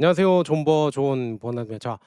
안녕하세요. 존버 존 버나드입니다. 자,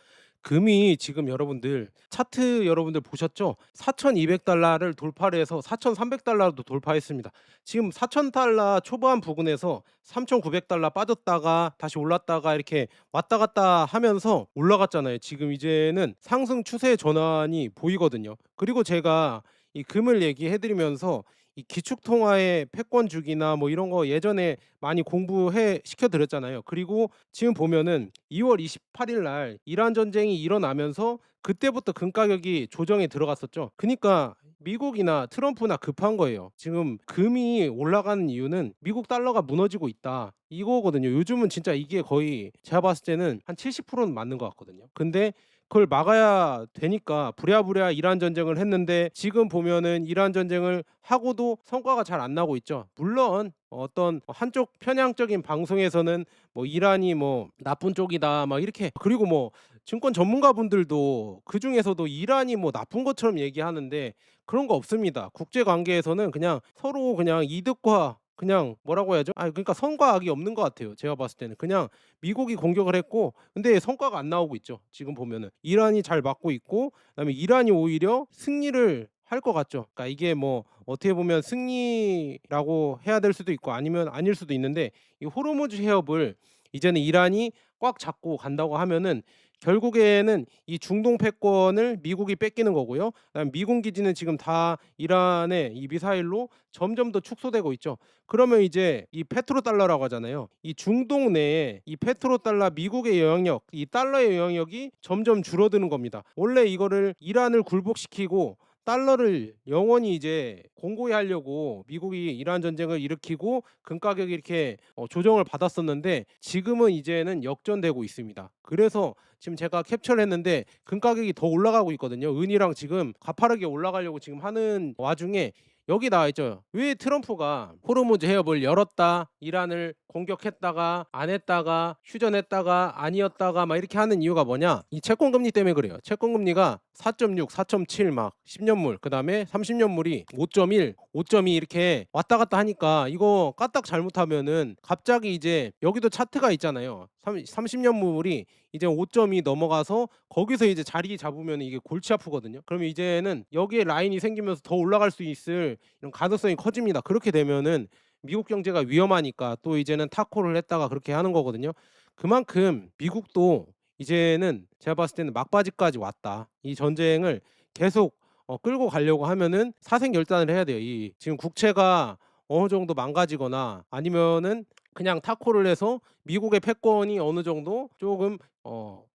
금이 지금 여러분들 차트 여러분들 보셨죠? 4,200달러를 돌파를 해서 4,300달러도 돌파했습니다. 지금 4,000달러 초반 부근에서 3,900달러 빠졌다가 다시 올랐다가 이렇게 왔다 갔다 하면서 올라갔잖아요. 지금 이제는 상승 추세 전환이 보이거든요. 그리고 제가 이 금을 얘기해 드리면서 이 기축통화의 패권 주기나 뭐 이런 거 예전에 많이 공부해 시켜 드렸잖아요. 그리고 지금 보면은 2월 28일 날 이란 전쟁이 일어나면서 그때부터 금 가격이 조정에 들어갔었죠. 그니까 미국이나 트럼프나 급한 거예요. 지금 금이 올라가는 이유는 미국 달러가 무너지고 있다. 이거거든요. 요즘은 진짜 이게 거의 제가 봤을 때는 한 70%는 맞는 것 같거든요. 근데 그걸 막아야 되니까 부랴부랴 이란 전쟁을 했는데 지금 보면은 이란 전쟁을 하고도 성과가 잘 안 나고 있죠. 물론 어떤 한쪽 편향적인 방송에서는 뭐 이란이 뭐 나쁜 쪽이다 막 이렇게, 그리고 뭐 증권 전문가분들도 그중에서도 이란이 뭐 나쁜 것처럼 얘기하는데 그런 거 없습니다. 국제 관계에서는 그냥 서로 그냥 이득과 그냥 뭐라고 해야죠? 그러니까 선과 악이 없는 것 같아요. 제가 봤을 때는 그냥 미국이 공격을 했고 근데 성과가 안 나오고 있죠. 지금 보면은 이란이 잘 막고 있고 그다음에 이란이 오히려 승리를 할 것 같죠. 그러니까 이게 뭐 어떻게 보면 승리라고 해야 될 수도 있고 아니면 아닐 수도 있는데, 이 호르무즈 해협을 이제는 이란이 꽉 잡고 간다고 하면은 결국에는 이 중동 패권을 미국이 뺏기는 거고요. 그다음에 미군 기지는 지금 다 이란의 이 미사일로 점점 더 축소되고 있죠. 그러면 이제 이 페트로달러라고 하잖아요. 이 중동 내에 이 페트로달러 미국의 영향력, 이 달러의 영향력이 점점 줄어드는 겁니다. 원래 이거를 이란을 굴복시키고 달러를 영원히 이제 공고히 하려고 미국이 이란 전쟁을 일으키고 금 가격이 이렇게 조정을 받았었는데 지금은 이제는 역전되고 있습니다. 그래서 지금 제가 캡처를 했는데 금 가격이 더 올라가고 있거든요. 은이랑 지금 가파르게 올라가려고 지금 하는 와중에 여기 나와 있죠. 왜 트럼프가 호르무즈 해협을 열었다, 이란을 공격했다가 안 했다가 휴전했다가 아니었다가 막 이렇게 하는 이유가 뭐냐? 이 채권 금리 때문에 그래요. 채권 금리가 4.6, 4.7 막 10년물, 그다음에 30년물이 5.1, 5.2 이렇게 왔다 갔다 하니까 이거 까딱 잘못하면은 갑자기 이제 여기도 차트가 있잖아요. 30년물이 이제 5.2 넘어가서 거기서 이제 자리 잡으면 이게 골치 아프거든요. 그럼 이제는 여기에 라인이 생기면서 더 올라갈 수 있을 이런 가능성이 커집니다. 그렇게 되면은 미국 경제가 위험하니까 또 이제는 타코를 했다가 그렇게 하는 거거든요. 그만큼 미국도 이제는 제가 봤을 때는 막바지까지 왔다. 이 전쟁을 계속 끌고 가려고 하면은 사생결단을 해야 돼요. 이 지금 국채가 어느 정도 망가지거나 아니면은 그냥 타코를 해서 미국의 패권이 어느 정도 조금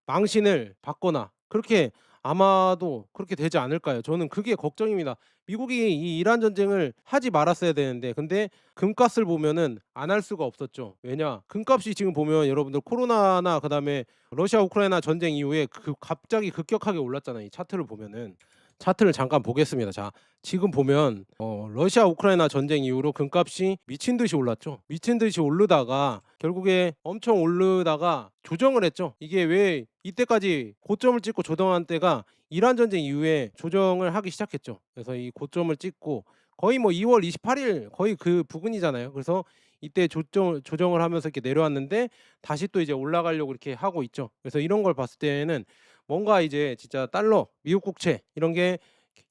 망신을 받거나 그렇게 아마도 그렇게 되지 않을까요? 저는 그게 걱정입니다. 미국이 이 이란 전쟁을 하지 말았어야 되는데 근데 금값을 보면은 안 할 수가 없었죠. 왜냐? 금값이 지금 보면 여러분들 코로나나 그다음에 러시아 우크라이나 전쟁 이후에 갑자기 급격하게 올랐잖아요. 이 차트를 보면은. 차트를 잠깐 보겠습니다. 자, 지금 보면 러시아 우크라이나 전쟁 이후로 금값이 미친 듯이 올랐죠. 미친 듯이 오르다가 결국에 엄청 오르다가 조정을 했죠. 이게 왜 이때까지 고점을 찍고 조정한 때가 이란 전쟁 이후에 조정을 하기 시작했죠. 그래서 이 고점을 찍고 거의 뭐 2월 28일 거의 그 부근이잖아요. 그래서 이때 조정을 하면서 이렇게 내려왔는데 다시 또 이제 올라가려고 이렇게 하고 있죠. 그래서 이런 걸 봤을 때는 뭔가 이제 진짜 달러, 미국 국채 이런 게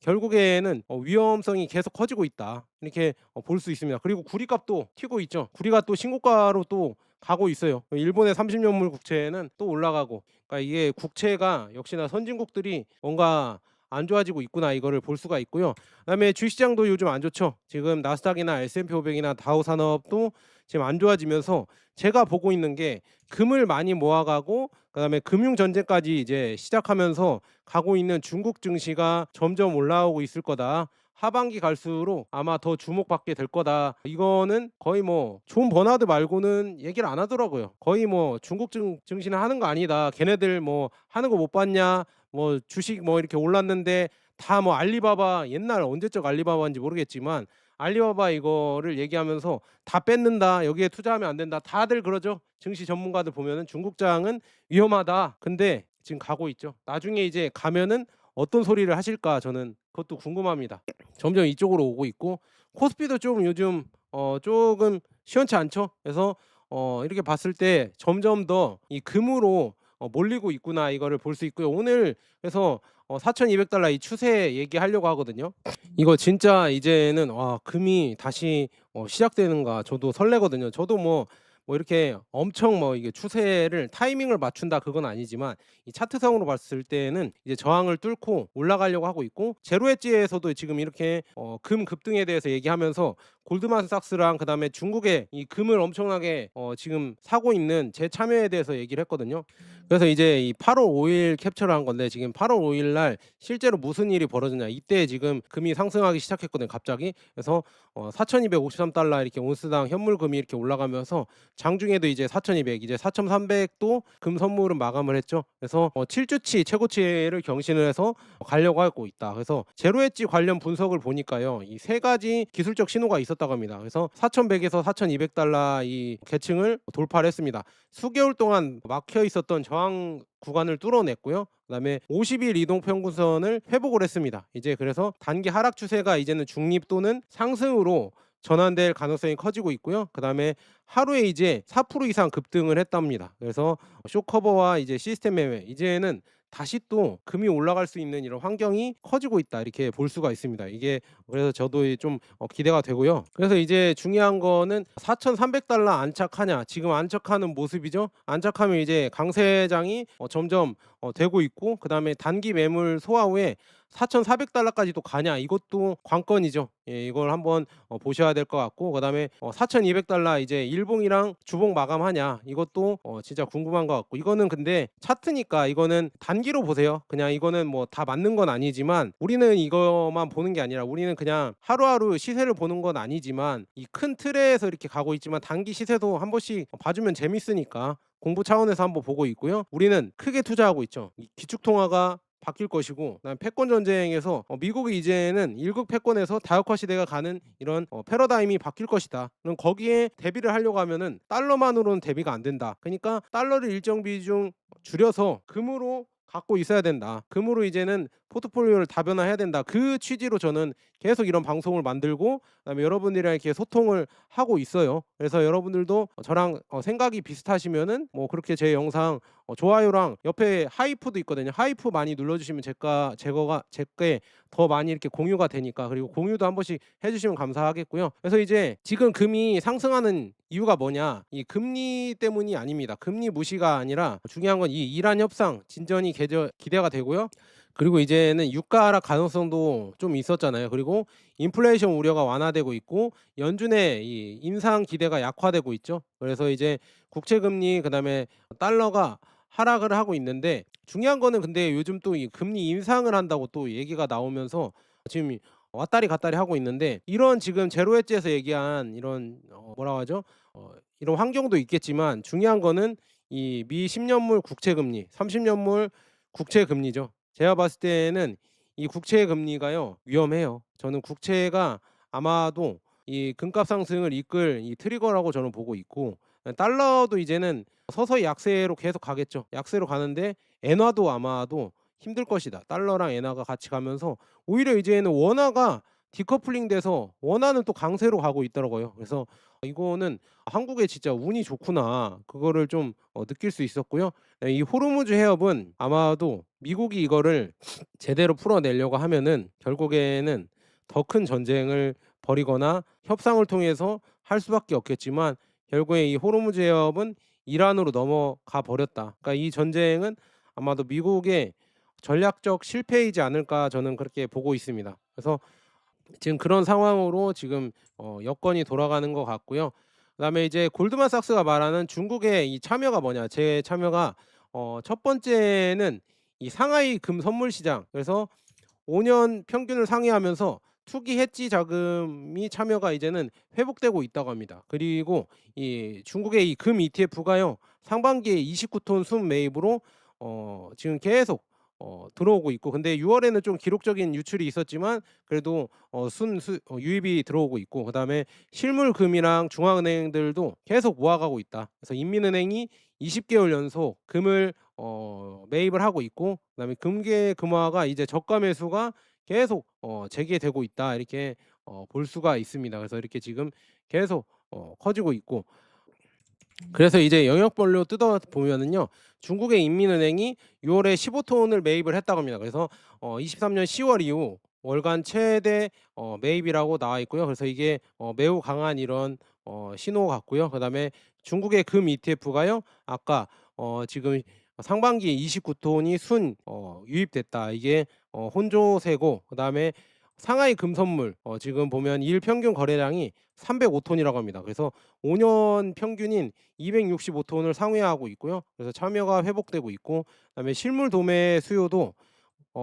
결국에는 위험성이 계속 커지고 있다. 이렇게 볼 수 있습니다. 그리고 구리값도 튀고 있죠. 구리가 또 신고가로 또 가고 있어요. 일본의 30년물 국채는 또 올라가고. 그러니까 이게 국채가 역시나 선진국들이 뭔가 안 좋아지고 있구나 이거를 볼 수가 있고요. 그다음에 주식시장도 요즘 안 좋죠. 지금 나스닥이나 S&P 500이나 다우 산업도 지금 안 좋아지면서 제가 보고 있는 게 금을 많이 모아가고 그다음에 금융 전쟁까지 이제 시작하면서 가고 있는 중국 증시가 점점 올라오고 있을 거다. 하반기 갈수록 아마 더 주목받게 될 거다. 이거는 거의 뭐 존 버나드 말고는 얘기를 안 하더라고요. 거의 뭐 중국 증시는 하는 거 아니다. 걔네들 뭐 하는 거 못 봤냐? 뭐 주식 뭐 이렇게 올랐는데 다 뭐 알리바바 옛날 언제적 알리바바인지 모르겠지만 알리바바 이거를 얘기하면서 다 뺏는다. 여기에 투자하면 안 된다. 다들 그러죠. 증시 전문가들 보면은 중국장은 위험하다. 근데 지금 가고 있죠. 나중에 이제 가면은 어떤 소리를 하실까 저는 그것도 궁금합니다. 점점 이쪽으로 오고 있고 코스피도 좀 요즘 조금 시원치 않죠. 그래서 이렇게 봤을 때 점점 더 이 금으로 몰리고 있구나 이거를 볼 수 있고요. 오늘 그래서 4,200 달러 이 추세 얘기하려고 하거든요. 이거 진짜 이제는 와 금이 다시 시작되는가 저도 설레거든요. 저도 뭐 이렇게 엄청 뭐 이게 추세를 타이밍을 맞춘다 그건 아니지만 이 차트상으로 봤을 때는 이제 저항을 뚫고 올라가려고 하고 있고 제로 엣지에서도 지금 이렇게 금 급등에 대해서 얘기하면서 골드만삭스랑 그다음에 중국의 이 금을 엄청나게 지금 사고 있는 제 참여에 대해서 얘기를 했거든요. 그래서 이제 이 8월 5일 캡처를 한 건데 지금 8월 5일 날 실제로 무슨 일이 벌어졌냐. 이때 지금 금이 상승하기 시작했거든요, 갑자기. 그래서 4,253 달러 이렇게 온스당 현물금이 이렇게 올라가면서 장중에도 이제 4,200 이제 4,300도 금 선물은 마감을 했죠. 그래서 7주치 최고치를 경신을 해서 가려고 하고 있다. 그래서 제로 엣지 관련 분석을 보니까요. 이 세 가지 기술적 신호가 있었다고 합니다. 그래서 4,100에서 4,200 달러 이 계층을 돌파를 했습니다. 수개월 동안 막혀 있었던 저항 구간을 뚫어냈고요. 그다음에 50일 이동 평균선을 회복을 했습니다. 이제 그래서 단기 하락 추세가 이제는 중립 또는 상승으로 전환될 가능성이 커지고 있고요. 그다음에 하루에 이제 4% 이상 급등을 했답니다. 그래서 쇼커버와 이제 시스템 매매 이제는 다시 또 금이 올라갈 수 있는 이런 환경이 커지고 있다 이렇게 볼 수가 있습니다. 이게 그래서 저도 좀 기대가 되고요. 그래서 이제 중요한 거는 4,300 달러 안착하냐 지금 안착하는 모습이죠. 안착하면 이제 강세장이 점점 되고 있고 그다음에 단기 매물 소화 후에 4,400 달러까지도 가냐 이것도 관건이죠. 예, 이걸 한번 보셔야 될 것 같고 그다음에 4,200 달러 이제 일봉이랑 주봉 마감하냐 이것도 진짜 궁금한 것 같고 이거는 근데 차트니까 이거는 단기로 보세요. 그냥 이거는 뭐 다 맞는 건 아니지만 우리는 이거만 보는 게 아니라 우리는 그냥 하루하루 시세를 보는 건 아니지만 이 큰 틀에서 이렇게 가고 있지만 단기 시세도 한 번씩 봐주면 재밌으니까 공부 차원에서 한번 보고 있고요. 우리는 크게 투자하고 있죠. 이 기축통화가 바뀔 것이고 그다음에 패권 전쟁에서 미국이 이제는 1국 패권에서 다육화 시대가 가는 이런 패러다임이 바뀔 것이다. 그럼 거기에 대비를 하려고 하면은 달러만으로는 대비가 안 된다. 그러니까 달러를 일정 비중 줄여서 금으로 갖고 있어야 된다. 금으로 이제는 포트폴리오를 다변화해야 된다. 그 취지로 저는 계속 이런 방송을 만들고 그다음에 여러분들이랑 이렇게 소통을 하고 있어요. 그래서 여러분들도 저랑 생각이 비슷하시면은 뭐 그렇게 제 영상 좋아요랑 옆에 하이프도 있거든요. 하이프 많이 눌러주시면 제게 더 많이 이렇게 공유가 되니까 그리고 공유도 한 번씩 해주시면 감사하겠고요. 그래서 이제 지금 금이 상승하는 이유가 뭐냐? 이 금리 때문이 아닙니다. 금리 무시가 아니라 중요한 건 이 이란 협상 진전이 기대가 되고요. 그리고 이제는 유가 하락 가능성도 좀 있었잖아요. 그리고 인플레이션 우려가 완화되고 있고 연준의 이 인상 기대가 약화되고 있죠. 그래서 이제 국채 금리 그다음에 달러가 하락을 하고 있는데 중요한 거는 근데 요즘 또 이 금리 인상을 한다고 또 얘기가 나오면서 지금 왔다리 갔다리 하고 있는데 이런 지금 제로 엣지에서 얘기한 이런 뭐라고 하죠? 이런 환경도 있겠지만 중요한 거는 이 미 10년물 국채 금리, 30년물 국채 금리죠. 제가 봤을 때는 이 국채 금리가요 위험해요. 저는 국채가 아마도 이 금값 상승을 이끌 이 트리거라고 저는 보고 있고 달러도 이제는 서서히 약세로 계속 가겠죠. 약세로 가는데 엔화도 아마도 힘들 것이다. 달러랑 엔화가 같이 가면서 오히려 이제는 원화가 디커플링 돼서 원화는 또 강세로 가고 있더라고요. 그래서 이거는 '한국에 진짜 운이 좋구나.' 그거를 좀 느낄 수 있었고요. 예, 이 호르무즈 해협은 아마도 미국이 이거를 제대로 풀어내려고 하면은 결국에는 더 큰 전쟁을 벌이거나 협상을 통해서 할 수밖에 없겠지만 결국에 이 호르무즈 해협은 이란으로 넘어가 버렸다. 그러니까 이 전쟁은 아마도 미국의 전략적 실패이지 않을까 저는 그렇게 보고 있습니다. 그래서 지금 그런 상황으로 지금 여건이 돌아가는 것 같고요. 그다음에 이제 골드만삭스가 말하는 중국의 이 참여가 뭐냐? 제 참여가 첫 번째는 이 상하이 금 선물 시장. 그래서 5년 평균을 상회하면서 투기 해지 자금이 참여가 이제는 회복되고 있다고 합니다. 그리고 이 중국의 이 금 ETF가요. 상반기에 29톤 순 매입으로 지금 계속 들어오고 있고 근데 6월에는 좀 기록적인 유출이 있었지만 그래도 유입이 들어오고 있고 그다음에 실물금이랑 중앙은행들도 계속 모아가고 있다. 그래서 인민은행이 20개월 연속 금을 매입을 하고 있고 그다음에 금괴 금화가 이제 저가 매수가 계속 재개되고 있다. 이렇게 볼 수가 있습니다. 그래서 이렇게 지금 계속 커지고 있고 그래서 이제 영역별로 뜯어 보면은요. 중국의 인민은행이 6 월에 15 톤을 매입을 했다고 합니다. 그래서 23년 10월 이후 월간 최대 매입이라고 나와 있고요. 그래서 이게 매우 강한 이런 신호 같고요. 그다음에 중국의 금 ETF가요. 아까 지금 상반기에 29 톤이 유입됐다. 이게 혼조세고, 그다음에 상하이 금선물 지금 보면 일 평균 거래량이 305 톤이라고 합니다. 그래서 5년 평균인 265 톤을 상회하고 있고요. 그래서 참여가 회복되고 있고, 그다음에 실물 도매 수요도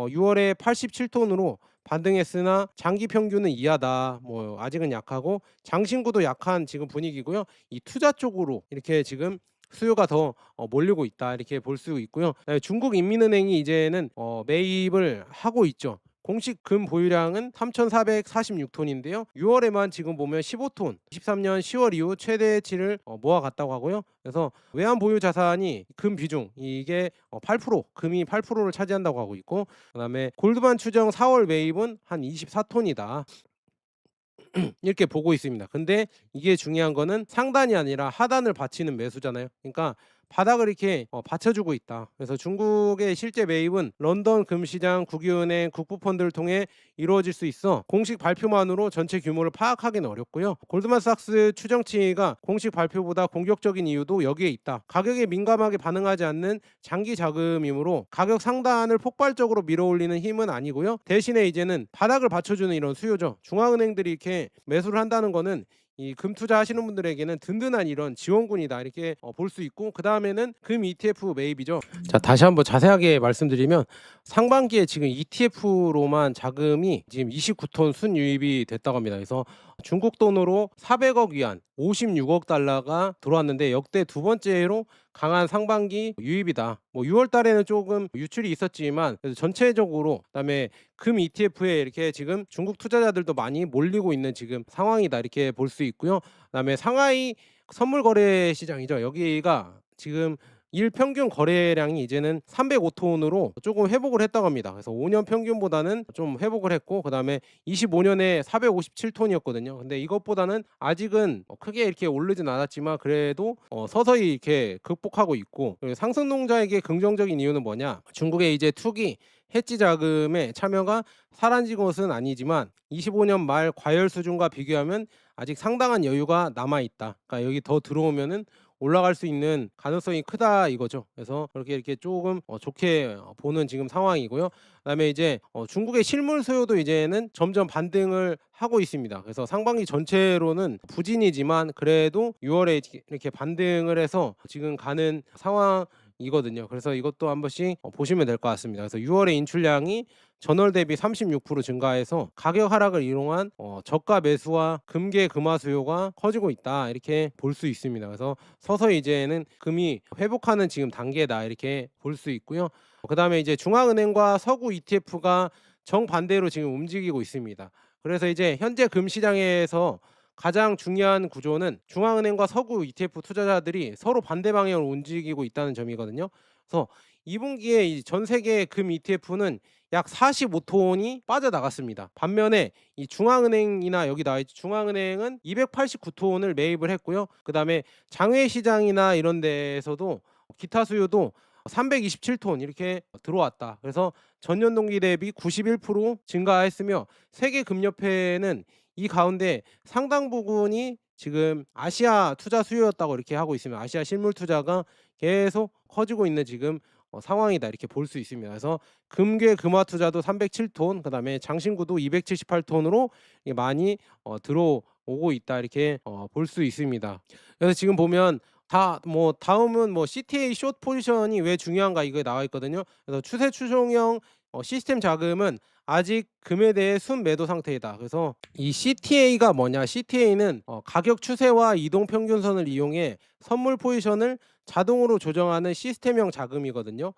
6 월에 87 톤으로 반등했으나 장기 평균은 이하다. 뭐 아직은 약하고 장신구도 약한 지금 분위기고요. 이 투자 쪽으로 이렇게 지금 수요가 더 몰리고 있다, 이렇게 볼 수 있고요. 중국 인민은행이 이제는 매입을 하고 있죠. 공식 금 보유량은 3,446 톤인데요. 6 월에만 지금 보면 15 톤, 23년 10월 이후 최대치를 모아갔다고 하고요. 그래서 외환 보유 자산이 금 비중 이게 8%, 금이 8%를 차지한다고 하고 있고, 그다음에 골드만 추정 4월 매입은 한 24 톤이다. 이렇게 보고 있습니다. 근데 이게 중요한 거는 상단이 아니라 하단을 받치는 매수잖아요. 그러니까 바닥을 이렇게 받쳐주고 있다. 그래서 중국의 실제 매입은 런던 금시장, 국유은행, 국부펀드를 통해 이루어질 수 있어 공식 발표만으로 전체 규모를 파악하기는 어렵고요. 골드만삭스 추정치가 공식 발표보다 공격적인 이유도 여기에 있다. 가격에 민감하게 반응하지 않는 장기 자금이므로 가격 상단을 폭발적으로 밀어올리는 힘은 아니고요. 대신에 이제는 바닥을 받쳐주는 이런 수요죠. 중앙은행들이 이렇게 매수를 한다는 거는 이 금 투자하시는 분들에게는 든든한 이런 지원군이다, 이렇게 볼 수 있고, 그다음에는 금 ETF 매입이죠. 자, 다시 한번 자세하게 말씀드리면 상반기에 지금 ETF로만 자금이 지금 29톤 순유입이 됐다고 합니다. 그래서 중국 돈으로 400억 위안, 56억 달러가 들어왔는데 역대 두 번째로 강한 상반기 유입이다. 뭐 6월 달에는 조금 유출이 있었지만 그래도 전체적으로, 그다음에 금 ETF에 이렇게 지금 중국 투자자들도 많이 몰리고 있는 지금 상황이다, 이렇게 볼 수 있고요. 그다음에 상하이 선물 거래 시장이죠. 여기가 지금 일 평균 거래량이 이제는 305 톤으로 조금 회복을 했다고 합니다. 그래서 5년 평균보다는 좀 회복을 했고, 그다음에 25 년에 457 톤이었거든요. 근데 이것보다는 아직은 크게 이렇게 오르진 않았지만 그래도 서서히 이렇게 극복하고 있고, 그리고 상승동자에게 긍정적인 이유는 뭐냐? 중국의 이제 투기 해지 자금의 참여가 사라진 것은 아니지만 25년 말 과열 수준과 비교하면 아직 상당한 여유가 남아 있다. 그러니까 여기 더 들어오면은 올라갈 수 있는 가능성이 크다, 이거죠. 그래서 그렇게 이렇게 조금 좋게 보는 지금 상황이고요. 그다음에 이제 중국의 실물 수요도 이제는 점점 반등을 하고 있습니다. 그래서 상반기 전체로는 부진이지만 그래도 6 월에 이렇게 반등을 해서 지금 가는 상황이거든요. 그래서 이것도 한 번씩 보시면 될 것 같습니다. 그래서 6 월에 인출량이 전월 대비 36% 증가해서 가격 하락을 이용한 저가 매수와 금계 금화 수요가 커지고 있다, 이렇게 볼 수 있습니다. 그래서 서서히 이제는 금이 회복하는 지금 단계다, 이렇게 볼 수 있고요. 그다음에 이제 중앙은행과 서구 ETF가 정반대로 지금 움직이고 있습니다. 그래서 이제 현재 금 시장에서 가장 중요한 구조는 중앙은행과 서구 ETF 투자자들이 서로 반대 방향으로 움직이고 있다는 점이거든요. 그래서 2분기에 이 전 세계 금 ETF는 약 45 톤이 빠져나갔습니다. 반면에 이 중앙은행이나 여기 나와 있죠. 중앙은행은 289 톤을 매입을 했고요. 그다음에 장외 시장이나 이런 데에서도 기타 수요도 327톤 이렇게 들어왔다. 그래서 전년 동기 대비 91% 증가했으며 세계 금협회는 이 가운데 상당 부분이 지금 아시아 투자 수요였다고 이렇게 하고 있으면 아시아 실물 투자가 계속 커지고 있는 지금 상황이다, 이렇게 볼 수 있습니다. 그래서 금괴 금화 투자도 307 톤, 그다음에 장신구도 278 톤으로 많이 들어오고 있다, 이렇게 볼 수 있습니다. 그래서 지금 보면 다음은 뭐 CTA 숏 포지션이 왜 중요한가, 이거에 나와 있거든요. 그래서 추세 추종형 시스템 자금은 아직 금에 대해 순매도 상태이다. 그래서 이 CTA가 뭐냐? CTA는 가격 추세와 이동 평균선을 이용해 선물 포지션을 자동으로 조정하는 시스템형 자금이거든요.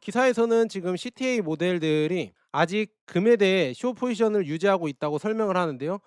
기사에서는 지금 CTA 모델들이 아직 금에 대해 숏 포지션을 유지하고 있다고 설명을 하는데요.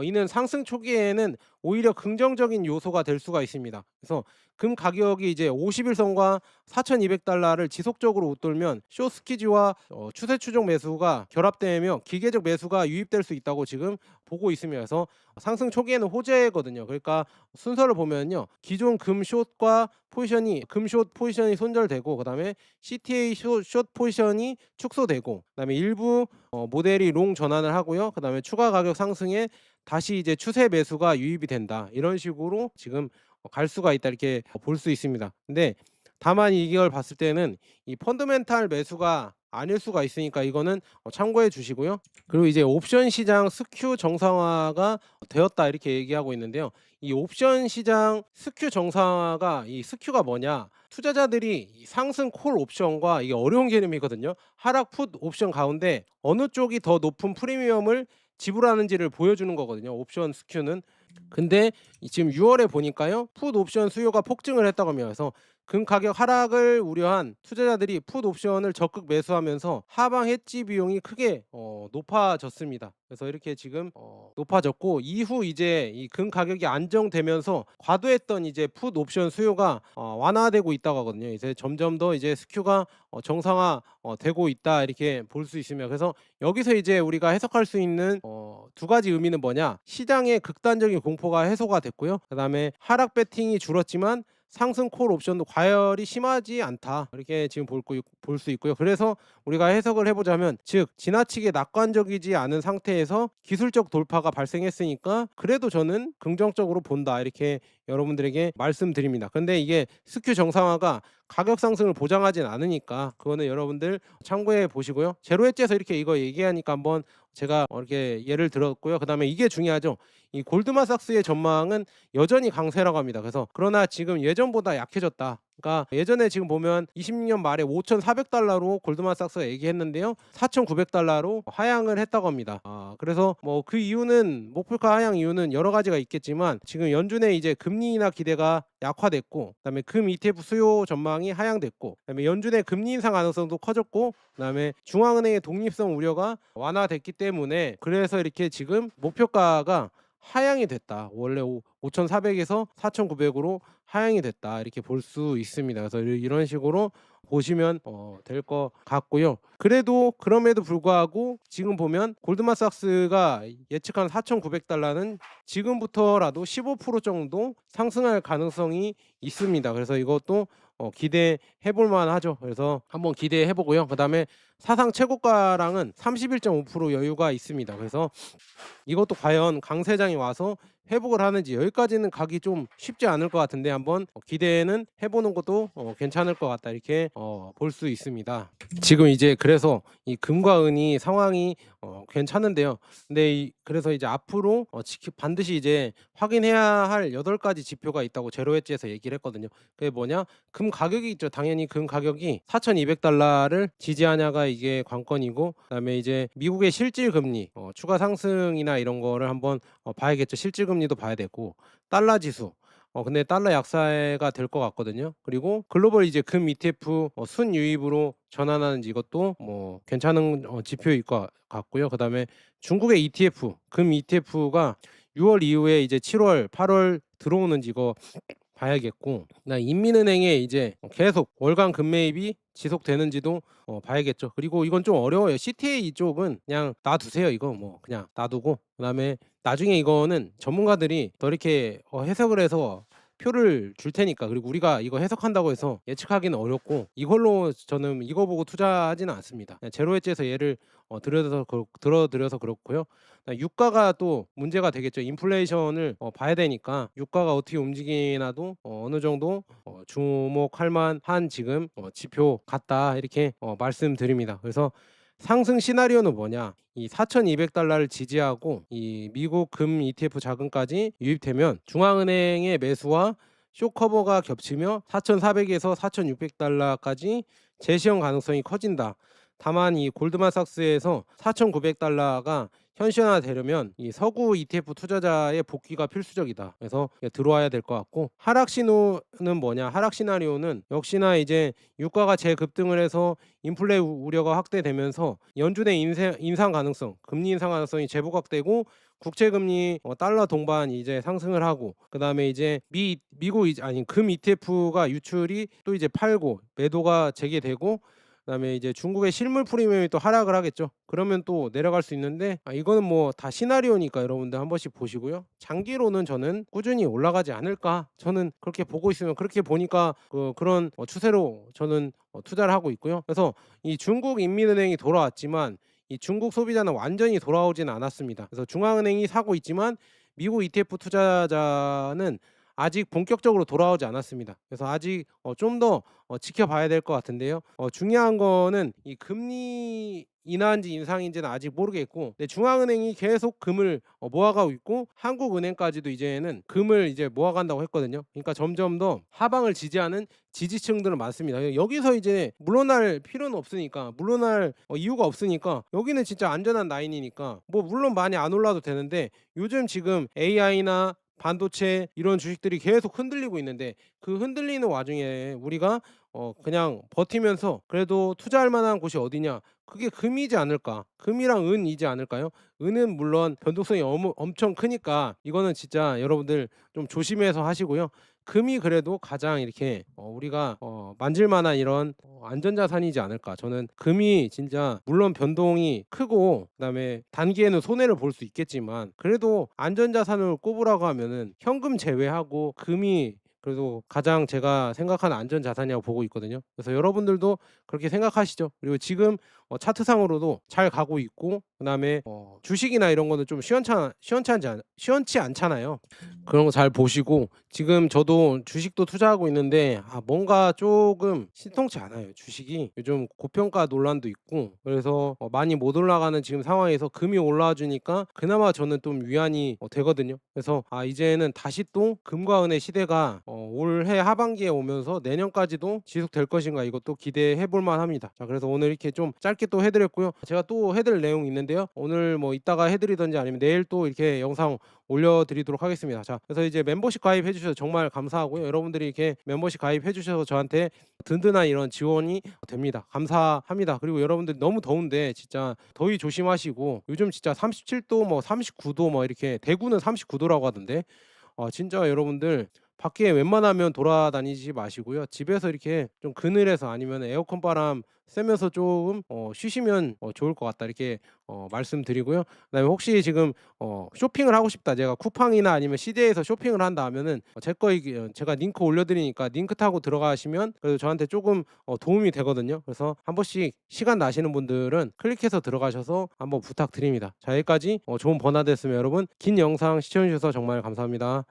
이는 상승 초기에는 오히려 긍정적인 요소가 될 수가 있습니다. 그래서 금 가격이 이제 50일선과 4,200달러를 지속적으로 웃돌면 숏 스퀴즈와 추세 추종 매수가 결합되며 기계적 매수가 유입될 수 있다고 지금 보고 있습니다. 그래서 상승 초기에는 호재거든요. 그러니까 순서를 보면요. 기존 금 숏과 포지션이 금 숏 포지션이 손절되고, 그다음에 CTA 숏 포지션이 축소되고, 그다음에 일부 모델이 롱 전환을 하고요. 그다음에 추가 가격 상승에 다시 이제 추세 매수가 유입이 된다. 이런 식으로 지금 갈 수가 있다, 이렇게 볼 수 있습니다. 근데 다만 이걸 봤을 때는 이 펀더멘탈 매수가 아닐 수가 있으니까 이거는 참고해 주시고요. 그리고 이제 옵션 시장 스큐 정상화가 되었다, 이렇게 얘기하고 있는데요. 이 옵션 시장 스큐 정상화가, 이 스큐가 뭐냐? 투자자들이 이 상승 콜 옵션과, 이게 어려운 개념이거든요. 하락 풋 옵션 가운데 어느 쪽이 더 높은 프리미엄을 지불하는지를 보여주는 거거든요, 옵션 스큐는. 근데 지금 6월에 보니까요, 풋 옵션 수요가 폭증을 했다고 합니다. 그래서 금 가격 하락을 우려한 투자자들이 풋 옵션을 적극 매수하면서 하방 해지 비용이 크게 높아졌습니다. 그래서 이렇게 지금 높아졌고, 이후 이제 이 금 가격이 안정되면서 과도했던 이제 풋 옵션 수요가 완화되고 있다고 하거든요. 이제 점점 더 이제 스큐가 정상화 되고 있다, 이렇게 볼 수 있으며, 그래서 여기서 이제 우리가 해석할 수 있는 두 가지 의미는 뭐냐? 시장의 극단적인 공포가 해소가 됐고요. 그다음에 하락 배팅이 줄었지만 상승 콜 옵션도 과열이 심하지 않다, 이렇게 지금 볼 수 있고요. 그래서 우리가 해석을 해보자면, 즉 지나치게 낙관적이지 않은 상태에서 기술적 돌파가 발생했으니까 그래도 저는 긍정적으로 본다, 이렇게 여러분들에게 말씀드립니다. 근데 이게 스큐 정상화가 가격 상승을 보장하진 않으니까 그거는 여러분들 참고해 보시고요. 제로 엣지에서 이렇게 이거 얘기하니까 한번 제가 이렇게 예를 들었고요. 그다음에 이게 중요하죠. 이 골드만삭스의 전망은 여전히 강세라고 합니다. 그래서 그러나 지금 예전보다 약해졌다. 그러니까 예전에 지금 보면 20년 말에 5,400달러로 골드만삭스가 얘기했는데요, 4,900달러로 하향을 했다고 합니다. 그래서 뭐 그 이유는, 목표가 하향 이유는 여러 가지가 있겠지만, 지금 연준의 이제 금리 인하 기대가 약화됐고, 그다음에 금 ETF 수요 전망이 하향됐고, 그다음에 연준의 금리 인상 가능성도 커졌고, 그다음에 중앙은행의 독립성 우려가 완화됐기 때문에, 그래서 이렇게 지금 목표가가 하향이 됐다. 원래 5,400에서 4,900으로 하향이 됐다, 이렇게 볼 수 있습니다. 그래서 이런 식으로 보시면 될 것 같고요. 그럼에도 불구하고 지금 보면 골드만삭스가 예측한 4,900달러는 지금부터라도 15% 정도 상승할 가능성이 있습니다. 그래서 이것도 기대해 볼 만하죠. 그래서 한번 기대해 보고요. 그다음에 사상 최고가랑은 31.5% 여유가 있습니다. 그래서 이것도 과연 강세장이 와서 회복을 하는지, 여기까지는 가기 좀 쉽지 않을 것 같은데 한번 기대는 해보는 것도 괜찮을 것 같다, 이렇게 볼 수 있습니다. 지금 이제 그래서 이 금과 은이 상황이 괜찮은데요. 근데 그래서 이제 앞으로 반드시 이제 확인해야 할 8가지 지표가 있다고 제로 엣지에서 얘기를 했거든요. 그게 뭐냐? 금 가격이 있죠. 당연히 금 가격이 4,200달러를 지지하냐가 이게 관건이고, 그다음에 이제 미국의 실질 금리 추가 상승이나 이런 거를 한번 봐야겠죠. 실질 금리도 봐야 되고, 달러 지수. 근데 달러 약세가 될 것 같거든요. 그리고 글로벌 이제 금 ETF 순유입으로 전환하는지, 이것도 뭐 괜찮은 지표일 것 같고요. 그다음에 중국의 ETF, 금 ETF가 6월 이후에 이제 7월, 8월 들어오는지 이거 봐야겠고, 인민은행의 이제 계속 월간 금매입이 지속되는지도 봐야겠죠. 그리고 이건 좀 어려워요. CTA 이쪽은 그냥 놔두세요. 이거 뭐 그냥 놔두고, 그다음에 나중에 이거는 전문가들이 더 이렇게 해석을 해서 표를 줄 테니까, 그리고 우리가 이거 해석한다고 해서 예측하기는 어렵고, 이걸로 저는 이거 보고 투자하지는 않습니다. 제로 엣지에서 예를 들어드려서 그렇고요. 유가가 또 문제가 되겠죠. 인플레이션을 봐야 되니까 유가가 어떻게 움직이나도 어느 정도 주목할 만한 지금 지표 같다, 이렇게 말씀드립니다. 그래서 상승 시나리오는 뭐냐? 이 4,200달러를 지지하고 이 미국 금 ETF 자금까지 유입되면 중앙은행의 매수와 쇼커버가 겹치며 4,400에서 4,600달러까지 재시형 가능성이 커진다. 다만 이 골드만삭스에서 4,900달러가 현실화되려면 이 서구 ETF 투자자의 복귀가 필수적이다. 그래서 들어와야 될 것 같고, 하락 신호는 뭐냐? 하락 시나리오는 역시나 이제 유가가 재급등을 해서 인플레 우려가 확대되면서 연준의 인상 가능성, 금리 인상 가능성이 재부각되고 국채 금리 달러 동반 이제 상승을 하고, 그다음에 이제 미국 아니 금 ETF가 유출이 또 이제 팔고 매도가 재개되고, 그다음에 이제 중국의 실물 프리미엄이 또 하락을 하겠죠. 그러면 또 내려갈 수 있는데, 이거는 뭐 다 시나리오니까 여러분들 한 번씩 보시고요. 장기로는 저는 꾸준히 올라가지 않을까, 저는 그렇게 보고 있으면, 그렇게 보니까 그런 추세로 저는 투자를 하고 있고요. 그래서 이 중국 인민은행이 돌아왔지만 이 중국 소비자는 완전히 돌아오지는 않았습니다. 그래서 중앙은행이 사고 있지만 미국 ETF 투자자는 아직 본격적으로 돌아오지 않았습니다. 그래서 아직 좀 더 지켜봐야 될 것 같은데요. 중요한 거는 이 금리 인하인지 인상인지는 아직 모르겠고, 근데 중앙은행이 계속 금을 모아가고 있고, 한국은행까지도 이제는 금을 이제 모아간다고 했거든요. 그러니까 점점 더 하방을 지지하는 지지층들은 많습니다. 여기서 이제 물러날 필요는 없으니까, 물러날 이유가 없으니까, 여기는 진짜 안전한 라인이니까 뭐 물론 많이 안 올라도 되는데, 요즘 지금 AI나 반도체 이런 주식들이 계속 흔들리고 있는데, 그 흔들리는 와중에 우리가 그냥 버티면서 그래도 투자할 만한 곳이 어디냐? 그게 금이지 않을까? 금이랑 은이지 않을까요? 은은 물론 변동성이 엄청 크니까 이거는 진짜 여러분들 좀 조심해서 하시고요. 금이 그래도 가장 이렇게 우리가 만질 만한 이런 안전자산이지 않을까. 저는 금이 진짜 물론 변동이 크고 그다음에 단기에는 손해를 볼 수 있겠지만, 그래도 안전자산을 꼽으라고 하면은 현금 제외하고 금이 그래도 가장 제가 생각하는 안전자산이라고 보고 있거든요. 그래서 여러분들도 그렇게 생각하시죠. 그리고 지금 차트상으로도 잘 가고 있고, 그다음에 주식이나 이런 거는 좀 시원치 않잖아요. 그런 거 잘 보시고, 지금 저도 주식도 투자하고 있는데 뭔가 조금 신통치 않아요. 주식이 요즘 고평가 논란도 있고, 그래서 많이 못 올라가는 지금 상황에서 금이 올라와 주니까 그나마 저는 좀 위안이 되거든요. 그래서 이제는 다시 또 금과 은의 시대가 올해 하반기에 오면서 내년까지도 지속될 것인가, 이것도 기대해 볼 만합니다. 자, 그래서 오늘 이렇게 좀 짧게 또 해드렸고요. 제가 또 해드릴 내용이 있는데요. 오늘 뭐 이따가 해드리든지 아니면 내일 또 이렇게 영상 올려드리도록 하겠습니다. 자, 그래서 이제 멤버십 가입해 주셔서 정말 감사하고요. 여러분들이 이렇게 멤버십 가입해 주셔서 저한테 든든한 이런 지원이 됩니다. 감사합니다. 그리고 여러분들 너무 더운데 진짜 더위 조심하시고, 요즘 진짜 37도 뭐 39도 뭐 이렇게, 대구는 39도라고 하던데 진짜 여러분들 밖에 웬만하면 돌아다니지 마시고요. 집에서 이렇게 좀 그늘에서 아니면 에어컨 바람 쐬면서 조금 쉬시면 좋을 것 같다, 이렇게 말씀드리고요. 그다음에 혹시 지금 쇼핑을 하고 싶다, 제가 쿠팡이나 아니면 CJ에서 쇼핑을 한다 하면은 제가 링크 올려드리니까 링크 타고 들어가시면 그래도 저한테 조금 도움이 되거든요. 그래서 한 번씩 시간 나시는 분들은 클릭해서 들어가셔서 한번 부탁드립니다. 자, 여기까지 좋은 번화 됐으면 여러분, 긴 영상 시청해 주셔서 정말 감사합니다.